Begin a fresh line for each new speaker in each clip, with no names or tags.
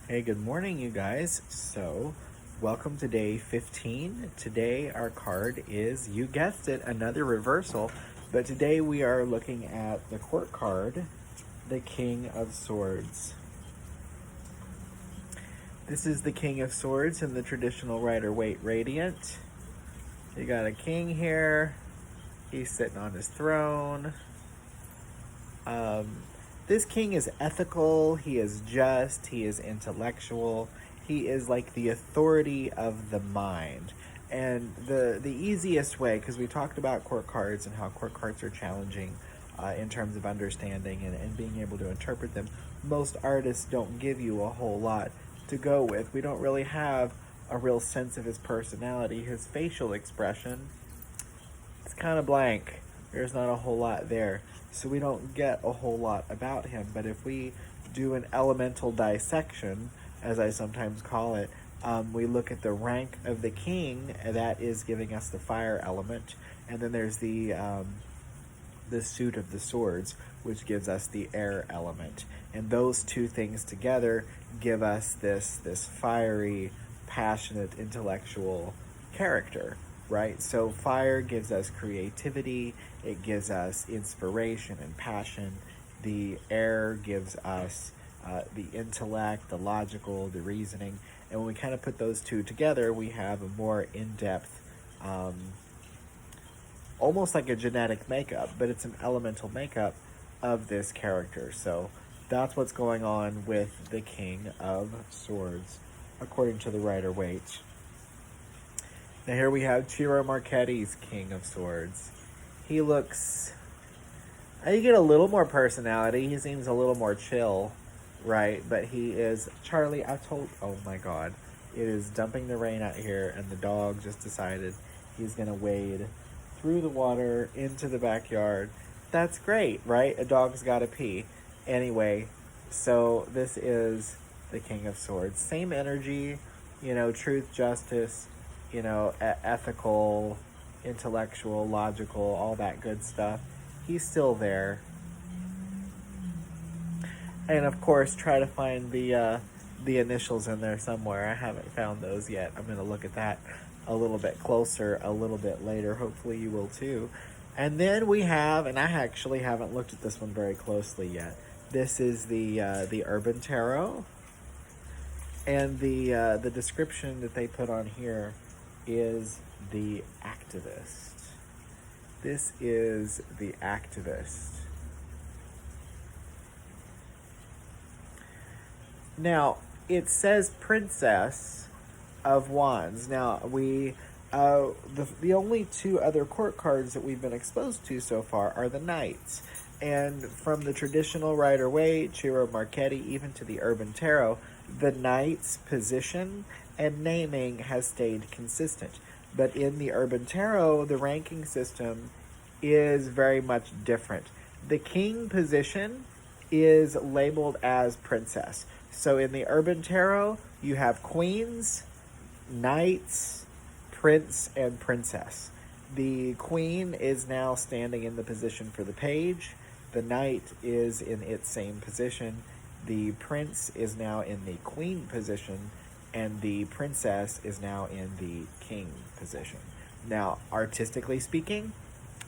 Hey, good morning, you guys. So, welcome to day 15. Today, our card is, you guessed it, another reversal. But today, we are looking at the court card, the King of Swords. This is the King of Swords in the traditional Rider-Waite Radiant. You got a king here. He's sitting on his throne. This king is ethical, he is just, he is intellectual, he is like the authority of the mind. And the easiest way, because we talked about court cards and how court cards are challenging in terms of understanding and being able to interpret them, most artists don't give you a whole lot to go with. We don't really have a real sense of his personality. His facial expression, it's kind of blank. There's not a whole lot there. So we don't get a whole lot about him. But if we do an elemental dissection, as I sometimes call it, we look at the rank of the king, that is giving us the fire element. And then there's the suit of the swords, which gives us the air element. And those two things together give us this fiery, passionate, intellectual character. Right? So fire gives us creativity, it gives us inspiration and passion. The air gives us the intellect, the logical, the reasoning. And when we kind of put those two together, we have a more in-depth, almost like a genetic makeup, but it's an elemental makeup of this character. So that's what's going on with the King of Swords, according to the Rider-Waite. Now here we have Ciro Marchetti's King of Swords. He looks... you get a little more personality. He seems a little more chill, right? But he is... Charlie, oh my god. It is dumping the rain out here, and the dog just decided he's going to wade through the water into the backyard. That's great, right? A dog's got to pee. Anyway, so this is the King of Swords. Same energy, truth, justice, ethical, intellectual, logical, all that good stuff. He's still there. And of course, try to find the initials in there somewhere. I haven't found those yet. I'm going to look at that a little bit closer a little bit later. Hopefully you will too. And then we have, and I actually haven't looked at this one very closely yet. This is the Urban Tarot. And the description that they put on here is the activist. This is the activist. Now, it says Princess of Wands. Now, the only two other court cards that we've been exposed to so far are the Knights. And from the traditional Rider-Waite, Ciro Marchetti, even to the Urban Tarot, the Knight's position and naming has stayed consistent. But in the Urban Tarot, the ranking system is very much different. The king position is labeled as princess. So in the Urban Tarot, you have queens, knights, prince, and princess. The queen is now standing in the position for the page. The knight is in its same position. The prince is now in the queen position, and the princess is now in the king position. Now, artistically speaking,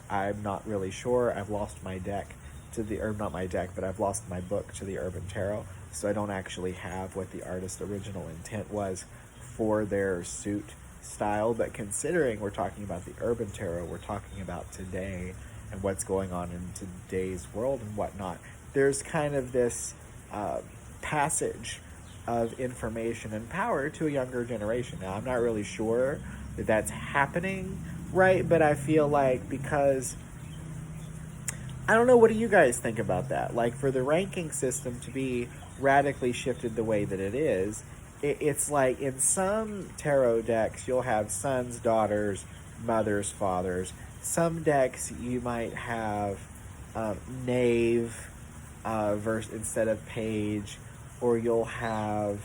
I'm not really sure. I've lost my deck to the, or not my deck, but I've lost my book to the Urban Tarot, so I don't actually have what the artist's original intent was for their suit style. But considering we're talking about the Urban Tarot, we're talking about today and what's going on in today's world and whatnot, there's kind of this passage of information and power to a younger generation. Now, I'm not really sure that that's happening, right? But I feel like, because I don't know, what do you guys think about that? Like, for the ranking system to be radically shifted the way that it is, it's like in some tarot decks, you'll have sons, daughters, mothers, fathers. Some decks you might have knave verse instead of page, or you'll have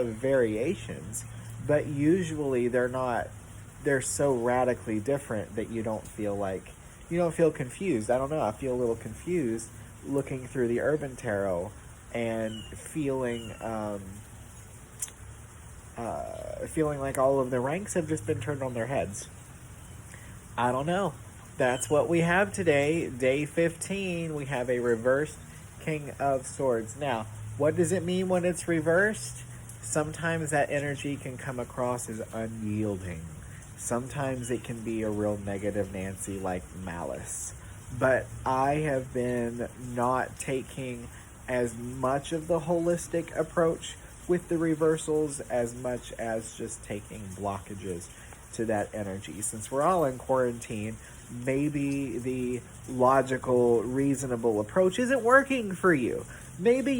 variations, but usually they're so radically different that you don't feel confused. I don't know, I feel a little confused looking through the Urban Tarot and feeling like all of the ranks have just been turned on their heads. I don't know. That's what we have today. Day 15, we have a reversed King of Swords. Now, what does it mean when it's reversed? Sometimes that energy can come across as unyielding. Sometimes it can be a real negative Nancy like malice. But I have been not taking as much of the holistic approach with the reversals as much as just taking blockages to that energy. Since we're all in quarantine, maybe the logical, reasonable approach isn't working for you. Maybe